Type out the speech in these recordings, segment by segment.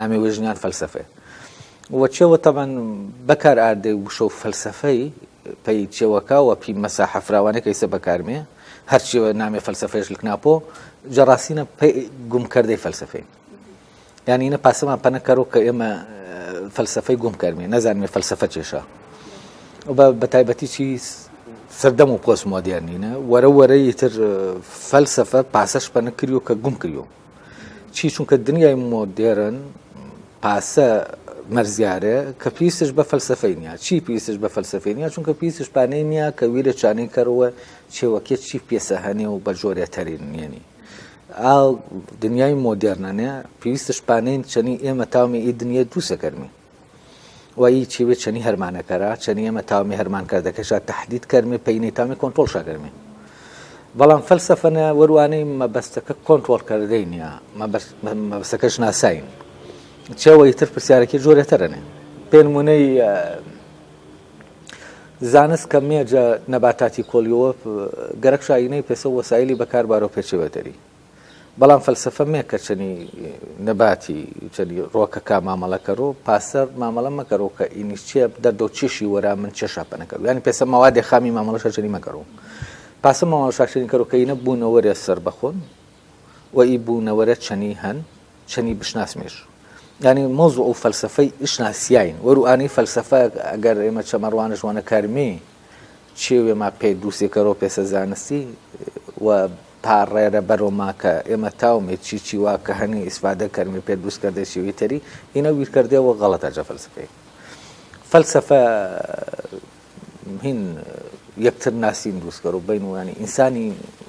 ئەمێ وێژنیان فەلسەفەیە وەچێوە تەبەن بەکار ئاردەی وشە و فەلسەفەی پێی چێوەکە و پی مەساحە فراوانەی کە ئێستا بەکارمێ هەرچیوە نامێ فەلسەفەیەش لکناپۆ جەڕاستینە پێی گومکردەی فەلسەفەی یعنی ئینە پاسەمان پەنەکەڕۆ کە ئێمە فەلسەفەی گوم کردمێ نەزانمێ فەلسەفە چێشە بە تایبەتی چی سەردەم و پۆست مۆدێرنینە وەرەی تر فەلسەفە پاسەش پەنە کردیوە کە گوم کردیوە چی چونکە دنیای مۆدێرن پاسە مەرزیارە کە پێویستش بە فەلسەفەی نییە چی پێویستش بە فەلسەفەی نییە چونکە پێویستش پانەی نییە کە ویرە چانەی کەرەوە چێوەکێ چی پێسە هەنێ و بە جۆرێتەرین نیێنی ئاو دنیای مۆدێرنانە پێویستش پانەین چەنی ئێمە تاومێ ئی دنیا دووسەکەرمی وایی چێوێت چەنی هەرمانەکەرا چەنی ئێمە تاومی هەرمانکردەکەشا تەحدید کەرمێ پەینەی تامی کۆنتۆڵ شاگەرمێ بەڵام فەلسەفەنە وەروانەی مەبەستەکە کۆنتۆڵکردەی نییە مەبەستەکەش ناساین چێوەی تر پرسیارەکەی جۆرێتەرەنێ پێنمونەی زانست کە مێجە نەباتاتی کۆلیەوە گەرەک شاینەی پێسە وەسایلی بەکاربارە و پێچێوەتەری بەڵام فەلسەفە مێکە چەنی نەباتی چەنی ڕۆکەکە مامەڵەکەڕۆ پاسەر مامەڵە مەکەڕۆ کە ئینیش چێ دەردە و چێشی وەرا من چێشاپەنەکەڕ یانی پێسە مەوادێ خامی مامەڵەشە چەنی مەکەڕۆ پاسە مامەڵە شاکشنی کەڕۆ کە ئینە بوونەوەرە سەر بەخۆن و ئی بوونەوەرە چەنی هەن چەنی بشناسمێش ینی مۆزوع و فەلسەفەی ئشناسیاین وەروانەی فەلسەفە ئەگەر ئێمە چەمەڕوانش وانە کارمێ چێوێ ما پێ دووسێکەڕۆ پێسە زانستی و پاڕێرە بەرۆما کە ئێمە تاومێ چی وا کە هەنی ئیسفادە کەرمی پێ دووسکردە شێوی تەری ئینە ویرکردێەوە غەڵەتە فەلسەفەی فەلسەفە هین یەکتر ناسین دروستکەڕ و بین وانی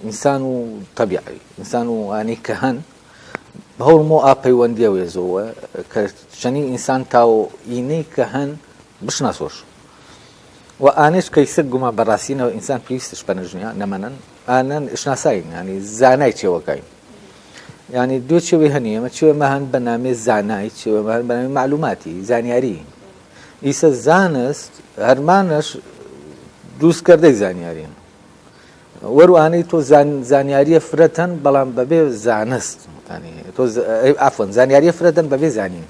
ئینسان و تەبیعی ئینسان و وانی کە هەن هەوڵمۆ ئاپەیوەندیە وێزەوە کە چەنی ئینسان تاو ئینەی کە هەن بشناسۆش و ئانش کەیسە گوما بەڕاستینەوە ئینسان پێویستش پەنەژنیە نەمەنن ئانەن شناساین ینی زانای چێوەکەین ینی دوو چێوەی هەنی ئەمە چێوەمە هەن بە نامێ زانای چێوەمە هەن بە نامی معلوماتی زانیاری ئیسە زانست هەرمانش دروستکردەی زانیاریین وەروانەی تۆ زانیاریە فرەتەن بەڵام بەبێ زانست ئافۆن زانیاریە فرەدەن بەبێ زانین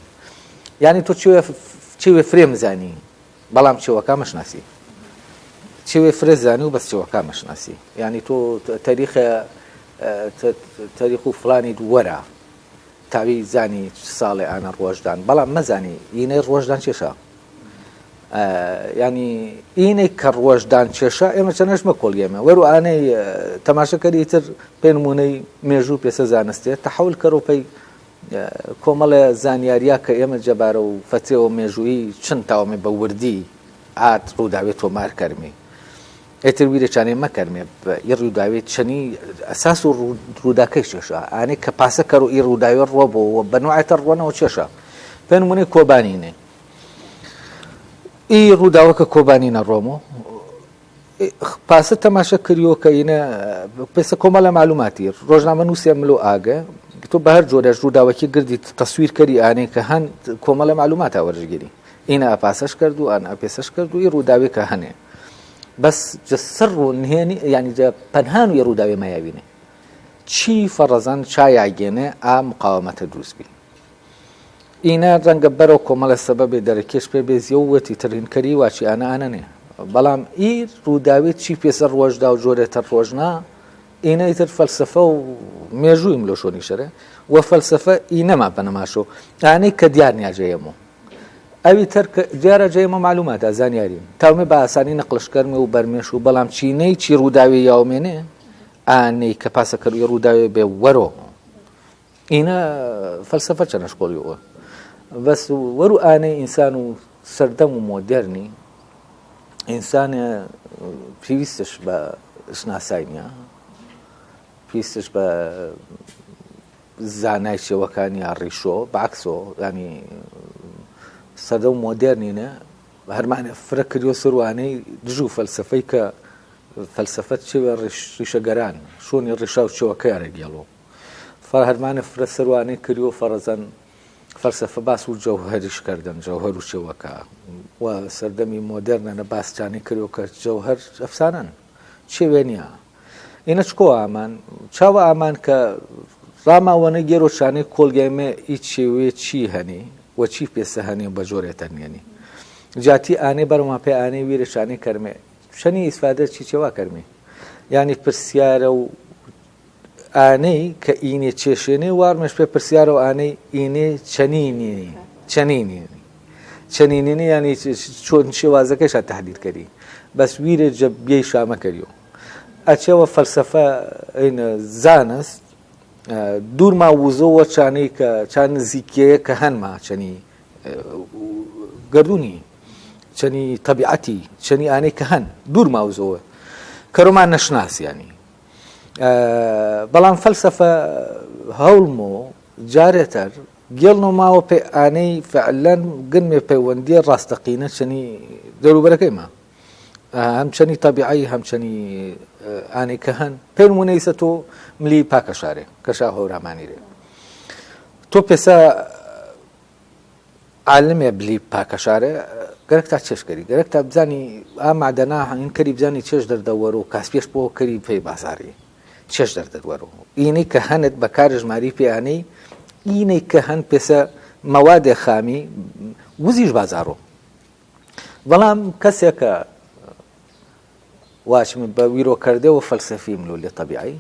یعنی تۆ چێوێ فرێم زانی بەڵام چێوەکە مەشناسی چێوێ فرێ زانی و بەس چێوەکە مەشناسی یعنی تۆ تاریخ و فلانی وەرە تاوی زانی ساڵێ ئانە ڕۆژدان بەڵام مەزانی ئینەی ڕۆژدان چێشە ینی ئینەی کە ڕۆژدان چێشە ئێمە چەنەش مەکۆڵیێمە وەروانەی تەماشەکەری تر پێنمونەی مێژوو پێسە زانستێت تەحول کەڕۆپەی کۆمەڵە زانیاریە کە ئێمە جەبارە و فەتێەوە مێژووی چەند تاوامێ بە وردی ئات ڕووداوێت تۆ مار کەرمێ ئێتر ویرەچانێ مەکەرمێ ئی ڕووداوێت چەنی ئەساس و ڕووداکەی چێشە ئانێ کە پاسە کەڕ و ئی ڕووداوێت ڕۆبەوە بەنوعەتە ڕوەنەوە چێشە پێنمونەی کۆبانینێ ئی ڕووداوەکە کۆبانینە ڕۆمۆ پاسە تەماشە کردیەوە کە ئینە پێسە کۆمەڵە معلوماتی ڕۆژنامە نووسێ ملۆ ئاگە تۆ بە هەر جۆرەش ڕووداوەکی گردی تەسویر ئانێ کە هەن کۆمەڵە معلوماتە وەرزگیری ئینە ئەپاسەش کرد و ئەن ئەپێسەش کرد و ئی ڕووداوی کە هەنێ بەس سڕ و نهێنی ینی پەنهان و ی ڕووداوی مایاوینێ چی فەڕەزان چایاگێنێ ئا مقاومەتە دروستبی ئینە ڕەنگە بەرەو کۆمەڵە سەبەبێ دەرەکێش پێ بێزیە و وەتی ترینکەری واچی ئانەنێ بەڵام ئی ڕووداوێت چی پێسە ڕۆژدا و جۆرێتە ڕۆژنا ئینە ئیتر فەلسەفە و مێژووی ملۆشۆنی شەرە و فەلسەفە ئینەما بەنەماشۆ ئانەی کە دیار نیاجەیەمەوە ئەوی تر دیارە جێمە معلوماتە زانیاریم تاومێ بە ئاسانی نەقلشکەرمێ و بەرمێش و بەڵام چینەی چی ڕووداوی یاومێنێ ئانەی کە پاسەکەروی ڕووداوێ بێ وەرۆ ئینە فەلسەفە چەنە شکۆڵیەوە بەس وەرو ئانەی ئینسان و سەردەم و مۆدێرنی ئینسانە پێویستش بە شناسای نییە پێویستش بە زانای شێوەکانی ڕیشۆ بەعکسۆ ینی سەردەم و مۆدێرنینە هەرمانە فرە کردیۆ سروانەی دژ و فەلسەفەی کە فەلسەفەت چێوە ڕیشەگەران شۆنی ڕیشا و چێوەکەی ڕێگەڵۆ هەرمانە فرە سروانەی کردیۆ فەڕەزەن فەلسەفە باس و جەوهەریش کردن جەوهەر و چێوەکە و سەردەمی مۆدێرنە باسچانی کردیۆ کە جەوهەر ئەفسانەن چێوێ نییە ئینە چکۆ ئامان چاوە ئامان کە ڕاماوەنە گێرۆشانەی کۆلگایمە هیچ شێوەیە چی هەنێ وە چی پێسە هەنێ بە جۆرێتە نێنی جاتی ئانەی بەرەما پێ ئانەی ویرەشانەی کەرمێ شەنی ئیسفادە چیچەوا کەرمێ یعنی پرسیارە و ئانەی کە ئینێ چێشێنێ وارمەش پێ پرسیارە و ئانەی ئینێ چەنینێنی ینی چۆن شێوازەکەشە تەحلیلکەری بەس ویرە جە بێی شامەکەریەوە ئەچێوە فەلسەفە زانست دوورما وزەوە چانەی کە چان نزیکەیە کە هەنما چەنی گردوونی چەنی تەبیعەتی چەنی ئانەی کە هەن دوورما وزەوە کەڕۆمان نەشناسیانی بەڵام فەلسەفە هەوڵمۆ جارێتەر گێڵنەوە ماوە پێ ئانەی فعلەن گنمێ پەیوەندیە ڕاستەقینە چەنی دەوروبەرەکەیمە هەم چەنی تەبیعی هەم چەنی ئانەی کە هەن پێم وونەیسە تۆ ملی پاکە شارێ کەشا هەورامانیرێ تۆ پێسە عالمێ بلی پاکە شارێ گەرەک تا چێشکەری گەرەک تا بزانی ئامادەنا هەنگین کەری بزانی چێش دەردەوەرە و کاسپێش بۆ کەری پێی بازاری چێش دەردەوەرە ئینەی کە هەنت بە کارژماری پێیانەی ئینەی کە هەن پێسە مەوادێ خامی وزیش بازارۆ بەڵام کەسێکە واچم بە ویرۆکردەوە فەلسەفی ملۆ لێ تەبیعی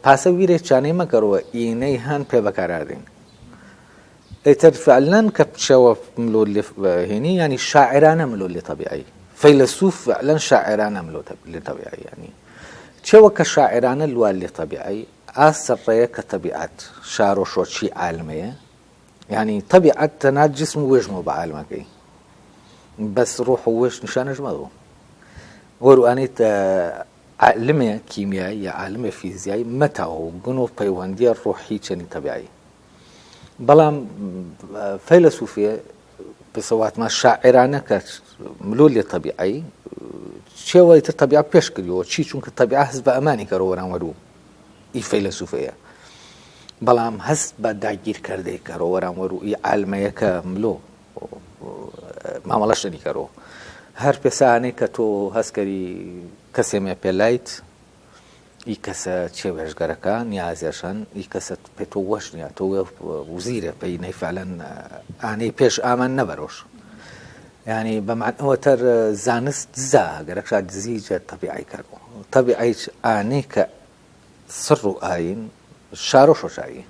پاسە ویرێک چانەی مەکەڕەوە ئینەی هەن پێ بەکاردێن ئەیتر فعلەن کە بچەوە ملۆ لێهێنی ینی شاعرانە ملۆ لێ تەبیعی فەیلسوف فعلەن شاعرانە ملۆ لێ تەبیعی ینی چێوە کە شاعرانە لوال لێ تەبیعی ئاسەڕەیە کە تەبیعەت شارۆ شۆچی عالمەیە ینی تەبیعەت تەنها جسم و وێژمەوە بە عالمەکەی بەس ڕۆح و وێژ نیشانەش مەدەوە وەروانیت عالمێ کیمیایی یا عالمێ فیزیایی مەتاوە و گون و پەیوەندیە ڕۆحی چەنی تەبیعی بەڵام فەیلسوفیە بسەواتمە شاعرانە کە ملۆ لێ تەبیعی چێوەی تر تەبیعە پێش کردیەوە چی چونکە تەبیعە هەست بە ئەمانی کەرەوە وەرانوەرو ئی فەیلسوفەیە بەڵام هەست بە داگیرکردەی کەرەوە وەرانوەرو ئی عالمەیەکە ملۆ مامەڵەشتنی کەرەوە هەر پێسانەی کە تۆ هەستکەری کەسێمێ پێلایت ئی کەسە چێوێژگەرەکە نیازێشن ئی کەسە پێ تۆ وەش نیە تۆ وزیرە پێینەی فعلەن ئانەی پێش ئامان نەبەرۆش ینی بەمعنەوەتەر زانست دزا گەرەکشا دزیجە تەبیعی کەرەوە تەبیعی ئانەی کە سڕ و ئاین شارۆ شۆشایی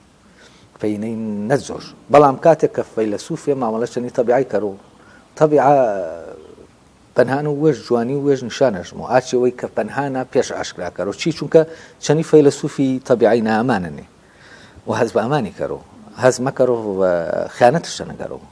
پێینەی نەزۆش بەڵام کاتێک کە فەیلسوفێ مامەڵە چەنی تەبیعی کەرەوە تەبیعە پەنهان و وێژ جوانی و وێژ نیشانەشمەوە ئاچەوەی کە پەنهانە پێش ئاشکراکەرەوە چی چونکە چەنی فەیلسوفی تەبیعی نامانەنێ و هەز بە ئەمانی کەرەوە هەز مەکەرەوە خیانەتشە نەگەرەوە